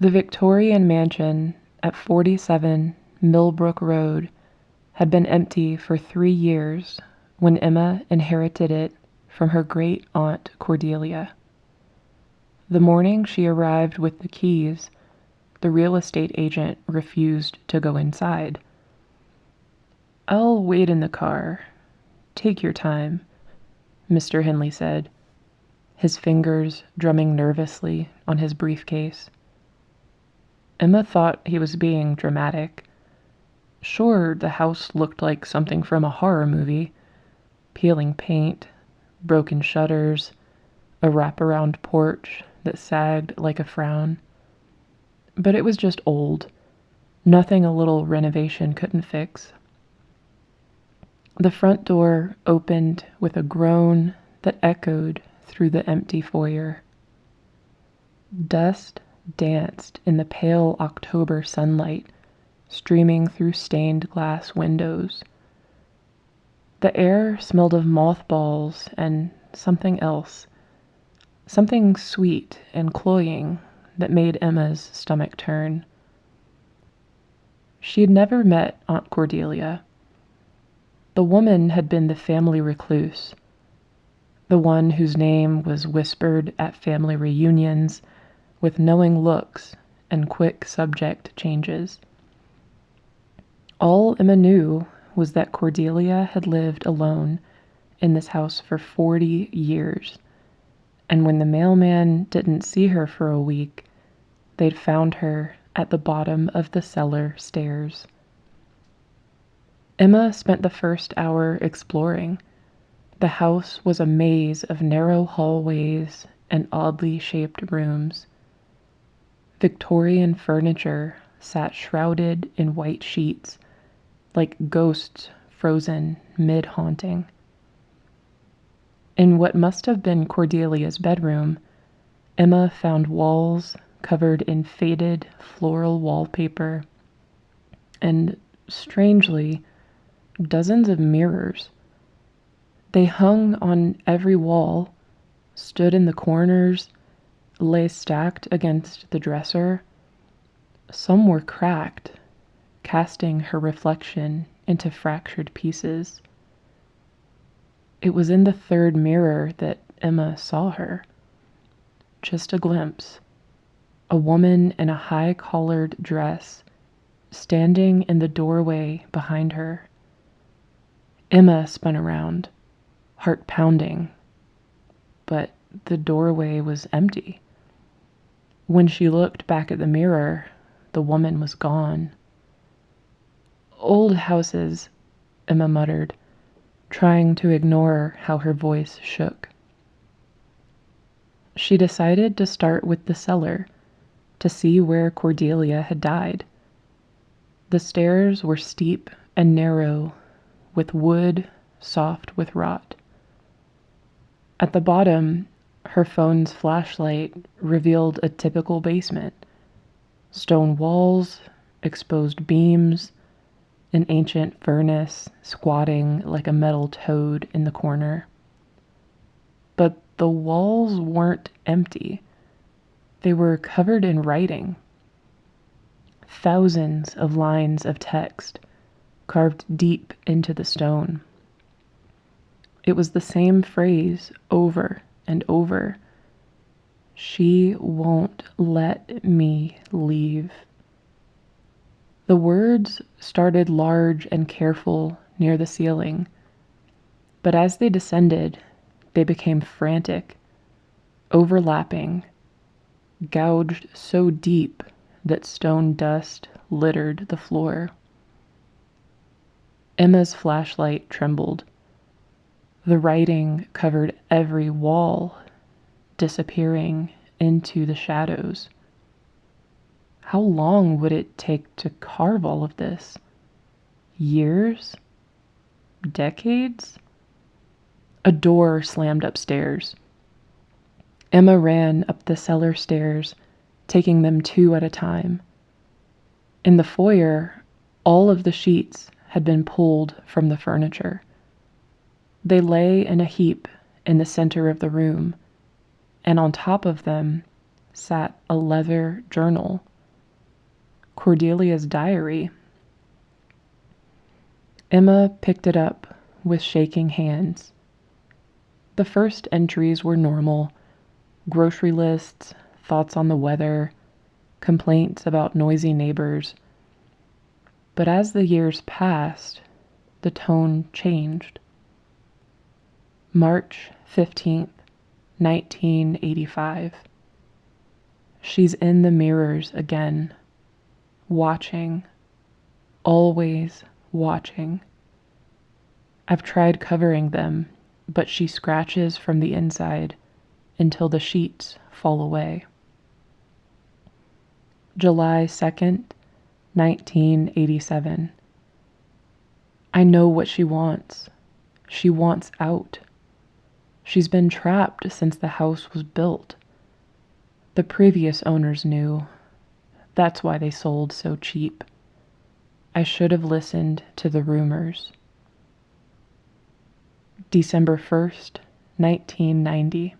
The Victorian mansion at 47 Millbrook Road had been empty for 3 years when Emma inherited it from her great-aunt Cordelia. The morning she arrived with the keys, the real estate agent refused to go inside. "I'll wait in the car. Take your time," Mr. Henley said, his fingers drumming nervously on his briefcase. Emma thought he was being dramatic. Sure, the house looked like something from a horror movie. Peeling paint, broken shutters, a wraparound porch that sagged like a frown. But it was just old. Nothing a little renovation couldn't fix. The front door opened with a groan that echoed through the empty foyer. Dust danced in the pale October sunlight streaming through stained glass windows. The air smelled of mothballs and something else, something sweet and cloying that made Emma's stomach turn. She had never met Aunt Cordelia. The woman had been the family recluse, the one whose name was whispered at family reunions with knowing looks and quick subject changes. All Emma knew was that Cordelia had lived alone in this house for 40 years, and when the mailman didn't see her for a week, they'd found her at the bottom of the cellar stairs. Emma spent the first hour exploring. The house was a maze of narrow hallways and oddly shaped rooms. Victorian furniture sat shrouded in white sheets, like ghosts frozen mid-haunting. In what must have been Cordelia's bedroom, Emma found walls covered in faded floral wallpaper and, strangely, dozens of mirrors. They hung on every wall, stood in the corners, lay stacked against the dresser. Some were cracked, casting her reflection into fractured pieces. It was in the third mirror that Emma saw her. Just a glimpse. A woman in a high-collared dress, standing in the doorway behind her. Emma spun around, heart pounding, but the doorway was empty. When she looked back at the mirror, the woman was gone. "Old houses," Emma muttered, trying to ignore how her voice shook. She decided to start with the cellar, to see where Cordelia had died. The stairs were steep and narrow, with wood soft with rot. At the bottom, her phone's flashlight revealed a typical basement. Stone walls, exposed beams, an ancient furnace squatting like a metal toad in the corner. But the walls weren't empty. They were covered in writing. Thousands of lines of text carved deep into the stone. It was the same phrase over and over. "She won't let me leave." The words started large and careful near the ceiling, but as they descended, they became frantic, overlapping, gouged so deep that stone dust littered the floor. Emma's flashlight trembled. The writing covered every wall, disappearing into the shadows. How long would it take to carve all of this? Years? Decades? A door slammed upstairs. Emma ran up the cellar stairs, taking them 2 at a time. In the foyer, all of the sheets had been pulled from the furniture. They lay in a heap in the center of the room, and on top of them sat a leather journal, Cordelia's diary. Emma picked it up with shaking hands. The first entries were normal: grocery lists, thoughts on the weather, complaints about noisy neighbors. But as the years passed, the tone changed. March 15th, 1985. She's in the mirrors again, watching, always watching. I've tried covering them, but she scratches from the inside until the sheets fall away. July 2nd, 1987. I know what she wants. She wants out. She's been trapped since the house was built. The previous owners knew. That's why they sold so cheap. I should have listened to the rumors. December 1st, 1990.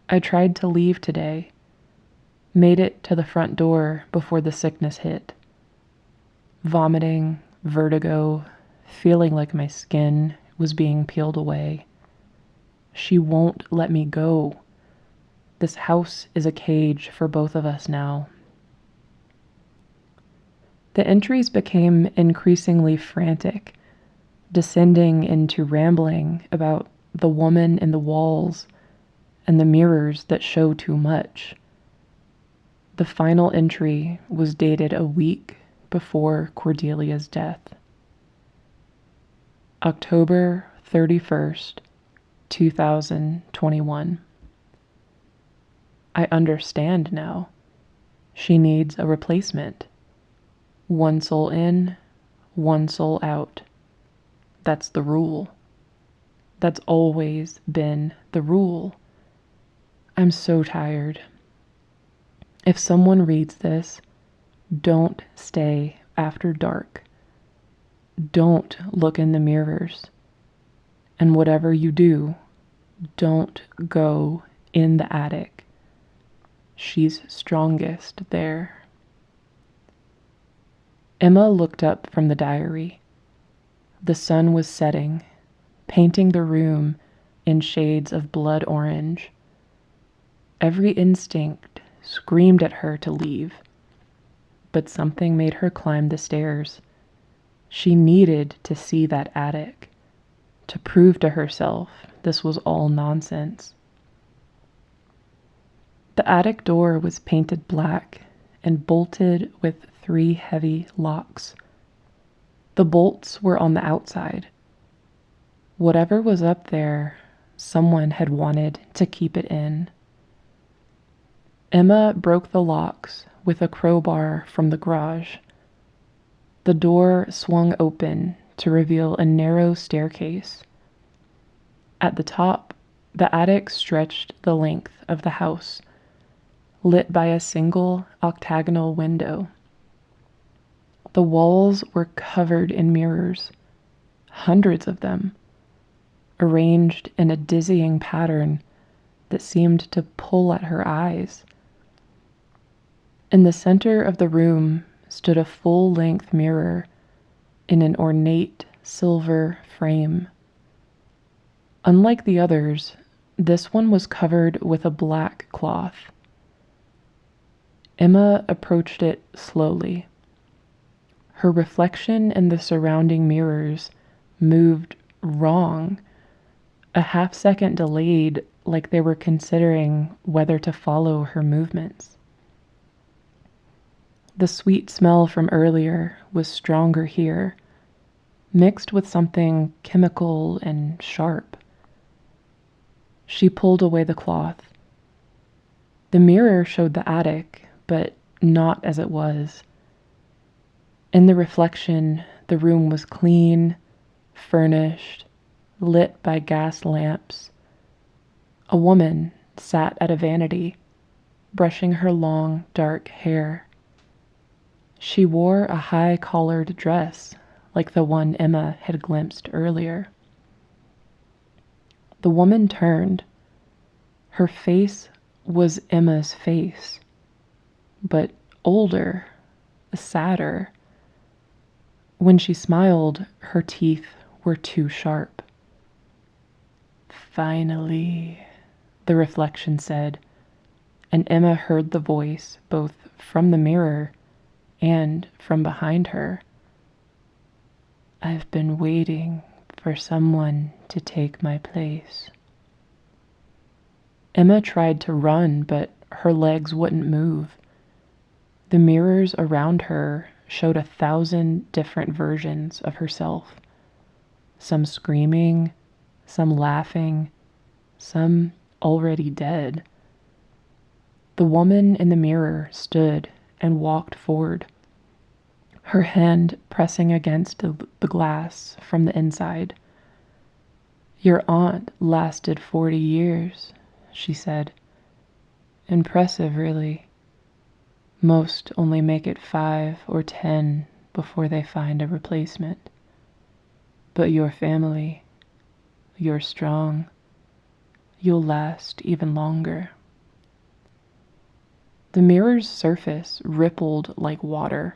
I tried to leave today. Made it to the front door before the sickness hit. Vomiting, vertigo, feeling like my skin was being peeled away. She won't let me go. This house is a cage for both of us now. The entries became increasingly frantic, descending into rambling about the woman in the walls and the mirrors that show too much. The final entry was dated a week before Cordelia's death. October 31st, 2021. I understand now. She needs a replacement. One soul in, one soul out. That's the rule. That's always been the rule. I'm so tired. If someone reads this, don't stay after dark. Don't look in the mirrors. And whatever you do, don't go in the attic. She's strongest there. Emma looked up from the diary. The sun was setting, painting the room in shades of blood orange. Every instinct screamed at her to leave, but something made her climb the stairs. She needed to see that attic, to prove to herself this was all nonsense. The attic door was painted black and bolted with 3 heavy locks. The bolts were on the outside. Whatever was up there, someone had wanted to keep it in. Emma broke the locks with a crowbar from the garage. The door swung open to reveal a narrow staircase. At the top, the attic stretched the length of the house, lit by a single octagonal window. The walls were covered in mirrors, hundreds of them, arranged in a dizzying pattern that seemed to pull at her eyes. In the center of the room stood a full-length mirror in an ornate silver frame. Unlike the others, this one was covered with a black cloth. Emma approached it slowly. Her reflection in the surrounding mirrors moved wrong, a half-second delayed, like they were considering whether to follow her movements. The sweet smell from earlier was stronger here, mixed with something chemical and sharp. She pulled away the cloth. The mirror showed the attic, but not as it was. In the reflection, the room was clean, furnished, lit by gas lamps. A woman sat at a vanity, brushing her long, dark hair. She wore a high-collared dress, like the one Emma had glimpsed earlier. The woman turned. Her face was Emma's face, but older, sadder. When she smiled, her teeth were too sharp. "Finally," the reflection said, and Emma heard the voice both from the mirror and from behind her. "I've been waiting for someone to take my place." Emma tried to run, but her legs wouldn't move. The mirrors around her showed 1,000 different versions of herself, some screaming, some laughing, some already dead. The woman in the mirror stood and walked forward, her hand pressing against the glass from the inside. "Your aunt lasted 40 years, she said. "Impressive, really. Most only make it 5 or 10 before they find a replacement. But your family, you're strong. You'll last even longer." The mirror's surface rippled like water.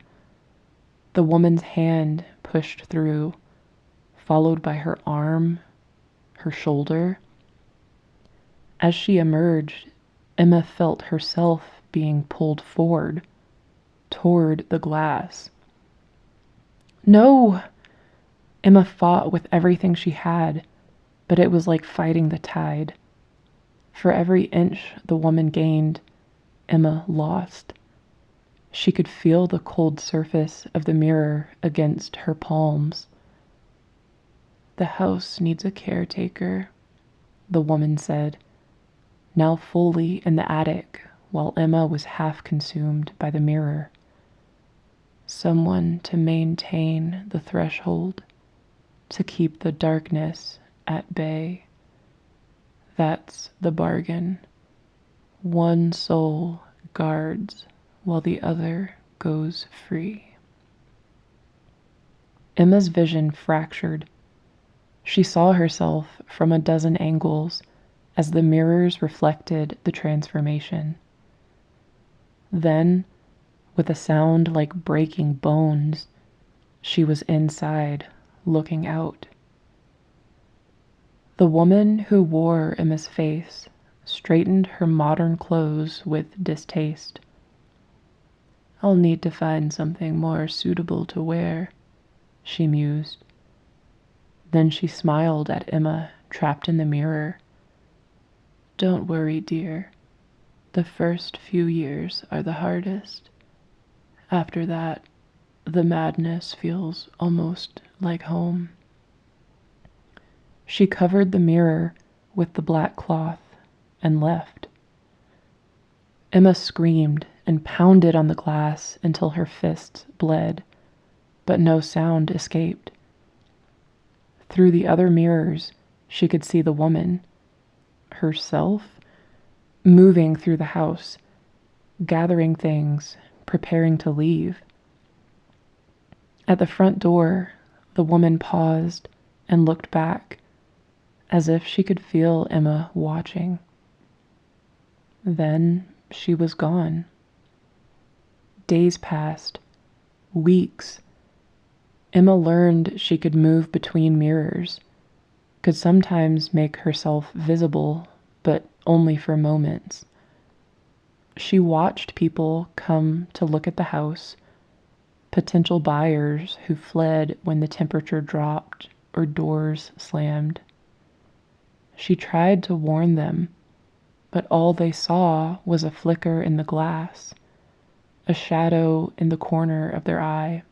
The woman's hand pushed through, followed by her arm, her shoulder. As she emerged, Emma felt herself being pulled forward, toward the glass. "No!" Emma fought with everything she had, but it was like fighting the tide. For every inch the woman gained, Emma lost. She could feel the cold surface of the mirror against her palms. "The house needs a caretaker," the woman said, now fully in the attic while Emma was half consumed by the mirror. "Someone to maintain the threshold, to keep the darkness at bay. That's the bargain. One soul guards while the other goes free." Emma's vision fractured. She saw herself from a dozen angles as the mirrors reflected the transformation. Then, with a sound like breaking bones, she was inside, looking out. The woman who wore Emma's face straightened her modern clothes with distaste. "I'll need to find something more suitable to wear," she mused. Then she smiled at Emma, trapped in the mirror. "Don't worry, dear. The first few years are the hardest. After that, the madness feels almost like home." She covered the mirror with the black cloth and left. Emma screamed and pounded on the glass until her fists bled, but no sound escaped. Through the other mirrors, she could see the woman, herself, moving through the house, gathering things, preparing to leave. At the front door, the woman paused and looked back, as if she could feel Emma watching. Then she was gone. Days passed, weeks. Emma learned she could move between mirrors, could sometimes make herself visible, but only for moments. She watched people come to look at the house, potential buyers who fled when the temperature dropped or doors slammed. She tried to warn them, but all they saw was a flicker in the glass, a shadow in the corner of their eye.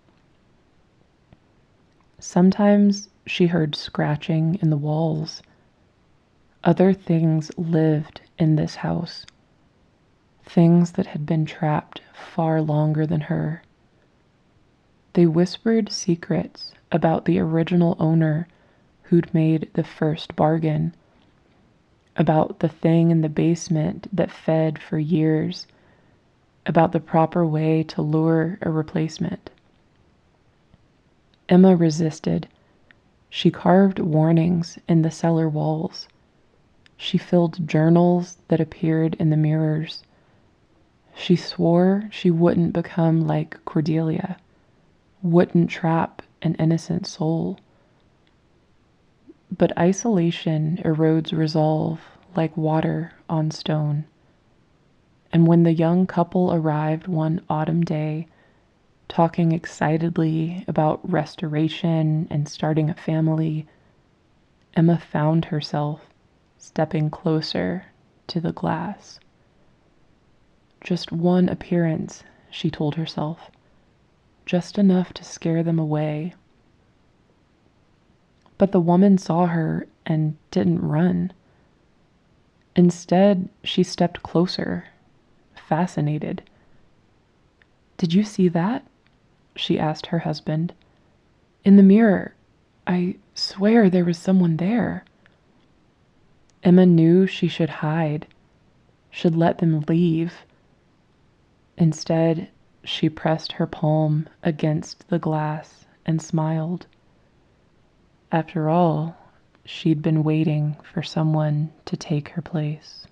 Sometimes she heard scratching in the walls. Other things lived in this house, things that had been trapped far longer than her. They whispered secrets about the original owner who'd made the first bargain, about the thing in the basement that fed for years, about the proper way to lure a replacement. Emma resisted. She carved warnings in the cellar walls. She filled journals that appeared in the mirrors. She swore she wouldn't become like Cordelia, wouldn't trap an innocent soul. But isolation erodes resolve like water on stone. And when the young couple arrived one autumn day, talking excitedly about restoration and starting a family, Emma found herself stepping closer to the glass. Just one appearance, she told herself, just enough to scare them away. But the woman saw her and didn't run. Instead, she stepped closer, fascinated. "Did you see that?" she asked her husband. "In the mirror. I swear there was someone there." Emma knew she should hide, should let them leave. Instead, she pressed her palm against the glass and smiled. After all, she'd been waiting for someone to take her place.